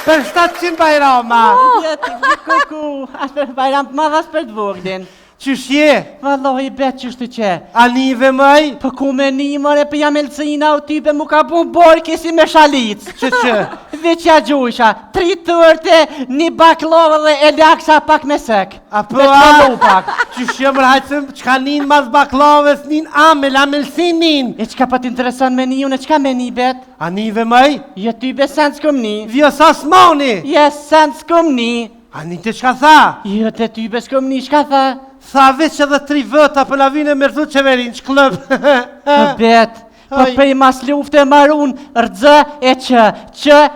Për 700 bajrama. Kuku, as për bajram të madh as për të voglin. Qysh je? Vallahi bet qështë që. Anive mëj? Për ku me një mëre për jam elcina o type mu ka pun borki si me shalic. Që? Veqja gjusha, 3 tërte, një baklova dhe e laksa pak me sek. Apo a? Qysh je mërë hajtëm, qka nin mas baklaves, nin amelsin nin. E qka pa t'intereson me një unë, qka me një bet? Anive mëj? Je type sen s'kom një. Vjo sa s'moni? Je sen s'kom një. Ani të qka tha? Je të type s'kom një, qka tha? Tha veç edhe 3 vëta për na vine me rëthu qeverin, që klëp. Bet, për prej mas luft e marun, rëdzë e që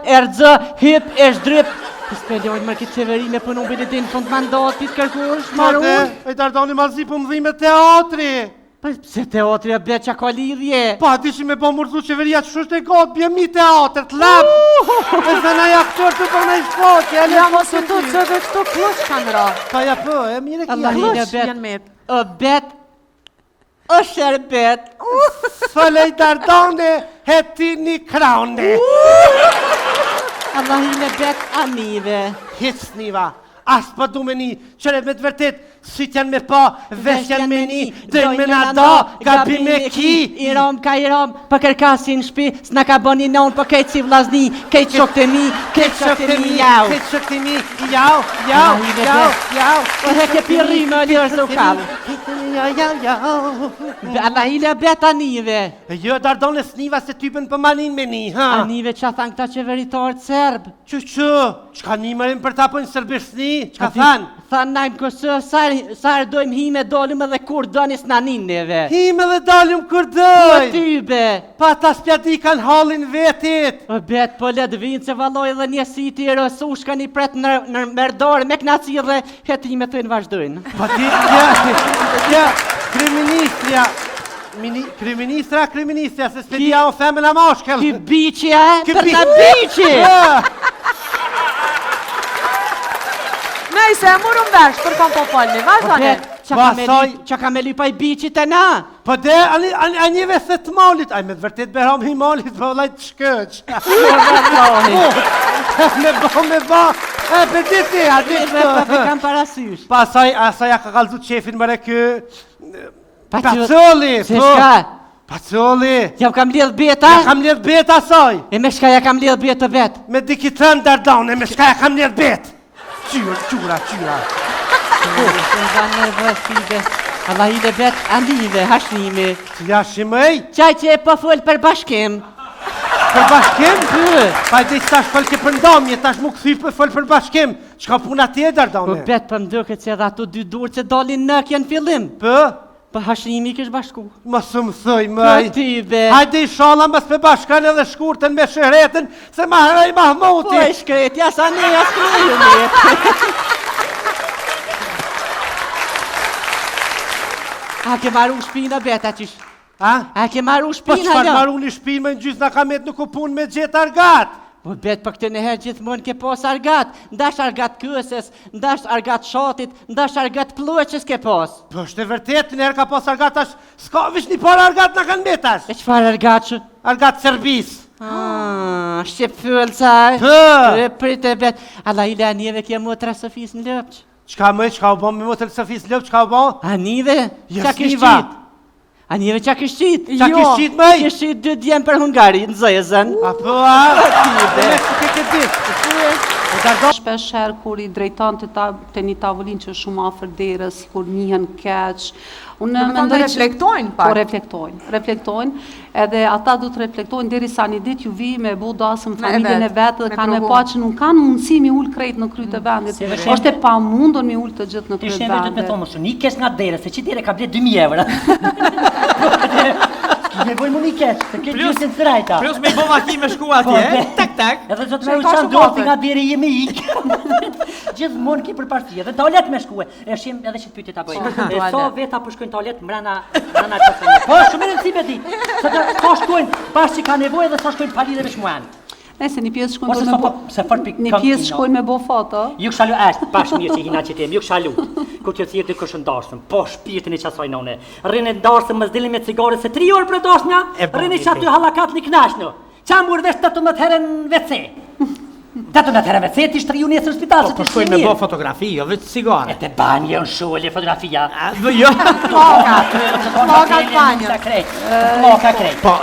e rëdzë, hyp e shdryp. Spelojnë mërë këtë qeveri me punu bëjtë dhe në fund mandatit kërkush, marun. E dardoni malzi për më dhime teatri. Se teatri e bet që ka lidhje. Pa, dishi me po mërzu qeveria që shështë e gotë, bje mi teatr, të lapë. E zëna i aktor të përna i shkoqe. Ja mos të të cëve këto klush kanë ra. Ka ja për, e mire kia. Klush janë me. O bet, o sherbet. Fëlej dardoni, heti një kraune. Allahine bet anive. Hic sniva, as pa du me një, qëre me të vërtet, sytjan me pa, veshjan me një, dëjnë me na da, gabi me ki. I rom, për kërkasin shpi, s'na ka boni non, për kejtë si vlazni, kejtë shok të mi, kejtë shok të mi, jau. Kejtë shok të mi, jau. O heke pirri me lirë së u kalë. Jau. Allahine bet anive. Jo, dardone sniva se typen për manin me një, ha? Anive që thanë këta qeveritarët serbë. Që, qka një mërim për ta për një sërbishni, qka thanë? Thanë najmë kësë, sarë dojmë hime dolim edhe kur dënis në anineve. Hime dhe dalim kur Po dojmë. tybe. Pa ta spjadi kanë halin vetit. O bet, po let vinë se valoj edhe një siti e rësush ka një pret në merdore me knaci dhe hetime të në vazhdojnë. Pa ti, kriministra, se spedia o femën a moshkel. Ky biqi për na biqi! Nejse, e murëm vesh për kom po polni, vazhdojnë. Qa ka me lypa i biqi të na? Po de, a njëve se të malit, aj me të vërtet beham hi malit, po laj të shkëq. Me ba, e për diti, a diti. Me kam parasysh. Pa asaj a ka kalzu qefin mëre kë, Pacoli, Se shka? Pacoli. Jam kam lidh beta? Ja kam lidh beta asaj. E me shka ja kam lidh beta vet? Me dikitën dardane, me shka ja kam lidh bet. Qyra. Allah i dhe bet anive, hashnimi. Ja shimej? Qaj që e po full për bashkim. Për bashkim? Pa i dhe tash fëllke për ndomje, tash mu këthy për fëll për bashkim. Qka puna ti e dardane? Po bet për mdëket që edhe ato 2 dur që dalin nëk janë fillim. Po hashnimi kësh bashku. Mos më thëj, mëj. Po ty be. Hajde i shala mbas për bashkan edhe shkurten me shëretin, se ma hëraj Mahmuti. Po e shkret, jasa ne, shkret. A ke maru shpina beta qish? A ke maru Po shpina qëfar jo? maru një shpinë me në gjysë në kamet nuk u pun me gjithë argat? Po bet për këtë nëherë gjithmonë ke pos argat. Ndash argat këses, ndash argat shatit, ndash argat plueqës ke pos. Po është e vërtet, nëherë ka pos argat tash, s'ka vish një par argat në kanë betash. E qëfar argat që? Argat serbis. Shqip fyll saj. E prit e bet. Allah i le anjeve kje motra Sofis në lëpq. Qka u bon me motër Sofis lëpq, qka u bon? Anive? Qa Jasniva. këshqit? Anive qa këshqit? Qa këshqit mëj? Këshqit 2 djemë për Hungari, në zëjëzën. Apo a? Meksike këtë ditë. Shpesher kur i drejton të një tavolin që shumë afer derës, kur njihen keq. Në të reflektojnë pak. Po reflektojnë, edhe ata du të reflektojnë deri sa një dit ju vi me bu dasëm familjen e vetë dhe kanë e pa që nuk kanë mundësi mi ullë krejt në kryt e vendit. Është e pa mundon mi ullë të gjithë në kryt e vendit. Të shemë me thonë më shumë, një kesh nga dere, se që dire ka blet 2.000 euro. Me bojnë mu një kesh, se këtë gjusën të rajta. Plus me i bo maki me shku atje, tak. Edhe që të me u qanë dosti nga dere jemi ikë. Gjithë mund ki për parësia, dhe toalet me shkue. E shim edhe që të pytit ta bëjnë. E so veta për shkojnë toalet mrena qësënë. Po, shumë e në cime di. Se të so shkojnë pas që ka nevoj dhe so shkojnë pali dhe me shmuan. Nëse një pjesë shkojnë me bo foto. Ju këshalu është, pash mirë që hina që tem, ju këshalu. Kur të thirë të këshën darsëm, po shpirtin e qasaj none. Rrinë e darsëm më zdilin me cigare se 3 orë për darsënja, rrinë që aty halakat një knashnë. Qa mërë vesh 18 herën WC. Tato në tëre me ceti shtriju nesër në spital, se Po të shkojnë me bo fotografi, jo vetë cigare. E të banje në shullje fotografia. Jo. Plokat banjë. Ploka krejt. Po,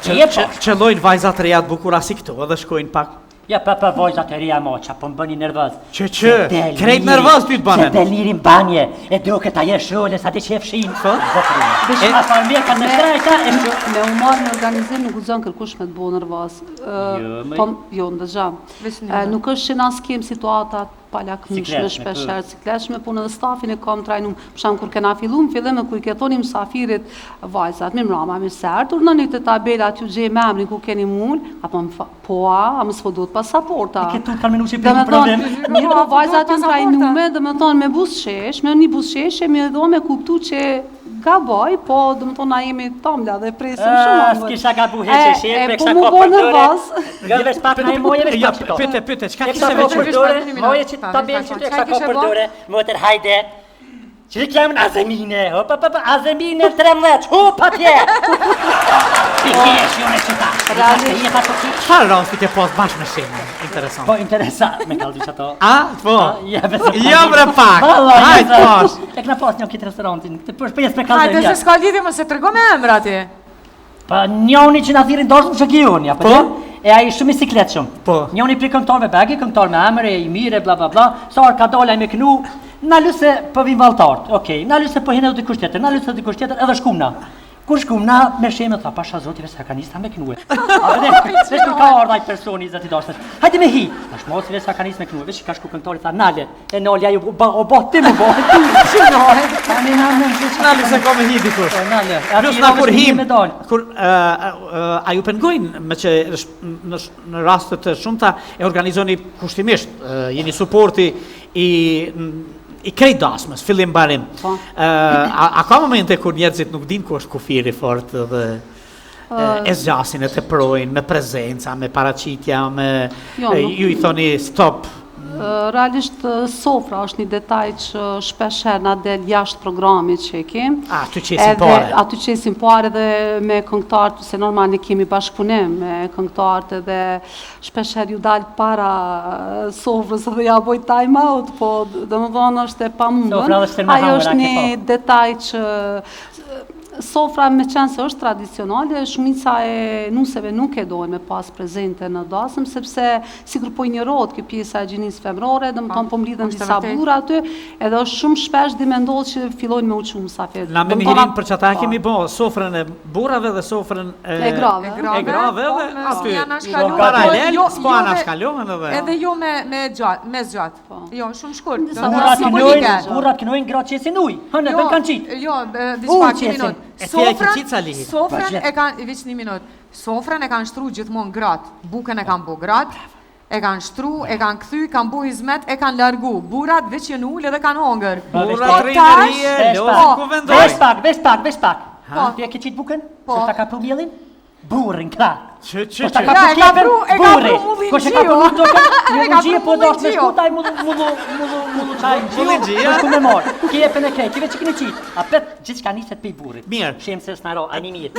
Je po. qëllojnë vajzat reja të bukura si këtu, edhe shkojnë pak. Ja, pa vojzat e ria moqa, po më bëni nervëz. Që, krejt nervëz ty të banen. Se delirin banje, e duke ta je shullje, sa ti që e fshin. Bishë ma farmir, ka në shtrajta, e më... Me u marrë në organizim nuk guxon kërkush me të bo nervoz. Po, jo, ndëgja. Nuk është që na s'kem situatat palakmishme, shpesher, cikletshme, po në stafin e kam trajnum, për shkak kur kena fillu në fillim, kur i ketoni mësafirit vajzat, me mrama, me sert, urnëni të tabelat ju gjej me emrin ku keni mul, apo a më s'po pasaporta. E këtu kanë minushi për një problem. Mirë, vajzat janë trajnume, dhe me thonë me busqesh, me një busqeshe, me do me kuptu që gaboj, po dhe me thonë na jemi tamla dhe presim shumë. S'kisha gabu heqe shepe, po mu bo nervoz. Nga veç pak në e moje, veç pak qëto. Pyte, qka E kishe kësa ko veç? përdore, moje që tabel që të e kësa ko përdore, motër hajde. Që të kemë në azemine, azemine 13, hupa tje! Pikesh, jo në qëta. Qa rastit e pas bashkë me shenë? Interesant. Po, interesant, me kaldu që ato. A? Po? Jo bre pak! Hajtë pas! E këna pas një kitë restorantin, të përshpjes me Hajde kaldu se s'ka lidhje më se tërgo me emra ti. Pa njoni që na thirin dorës më shëkioni, apo Po? E a i shumë i siklet shumë. Po. Njoni pri këngëtarve bagi, këngëtar me emre, i mire, bla bla bla, sa orë ka dola i me kënu, na luse për vim valtartë, okej, na luse për hine dhe dikush tjetër, na luse dhe dikush tjetër edhe shkumna. Kur shkumna, me shemë, tha, pasha zotive se sakanista me kënue. A vede, veç kur ka ardhaj personi i zëti dashmet, hajde me hi. Tash mosëve sakanist me kënue, veç ka shku këngëtari, tha, nale, e nolja ju, o botë ti më botë, që nole, tani na më në Nali se ka me hi dikush. nale. Plus na kur him, kur a ju pengojnë me që në rastet të shumta e organizoni kushtimisht, jeni suporti i krejt dasmës, fillim barim. A ka momente kur njerëzit nuk din ku është kufiri fort dhe e zgjasin e të projnë, me prezenca, me paraqitja, ju i thoni stop. Realisht sofra është një detaj që shpesher na del jashtë programit që e kem. Aty qesin pare. Aty qesin pare dhe me këngëtarët, se normal ne kemi bashkëpunim me këngëtarët edhe shpesher ju dal para sofrës dhe ja boj time out, po domethënë është e pamundën. Ajo është një detaj që sofra me qenë se është tradicionale, shumica e nuseve nuk e dojnë me pas prezente në dasëm, sepse si kur po i njërot kjo pjesa e gjinis femrore, dhe më tonë po mlidhen disa bura aty, edhe është shumë shpesh di me ndodhë që fillojnë me uqu musafir. Na me mirin për që ata kemi bo sofrën e burave dhe sofrën e grave. E grave dhe aty. Paralel, s'po anashkallohen edhe. Edhe jo me zgjatë. Jo, shumë shkurt. Burrat kënojnë gratë qesin uj, hënë dhe kanë qitë. Jo, diçka një minut. Sofrën e kanë, veç një minut, sofrën e kanë shtru gjithmonë gratë, bukën e kanë bu gratë, e kanë shtru, e kanë kthy, kanë bu hizmet, e kanë largu, burat veç jenë ullë edhe kanë hongër. Burat rejnërije, lozë ku vendojnë. Vesh pak. Ti e ke qitë bukën? Se ta ka pru mjelin? Burrin, ka. Që. E ka pru mullin Ko që ka pru mullin gjio, po do është me shku taj mullu qaj gjio, me shku me morë. Ki e për në krejt, ki veç që këni qitë. A pet gjithë që ka niset për i burrit. Mirë. Shemë se s'naro, a një mirë.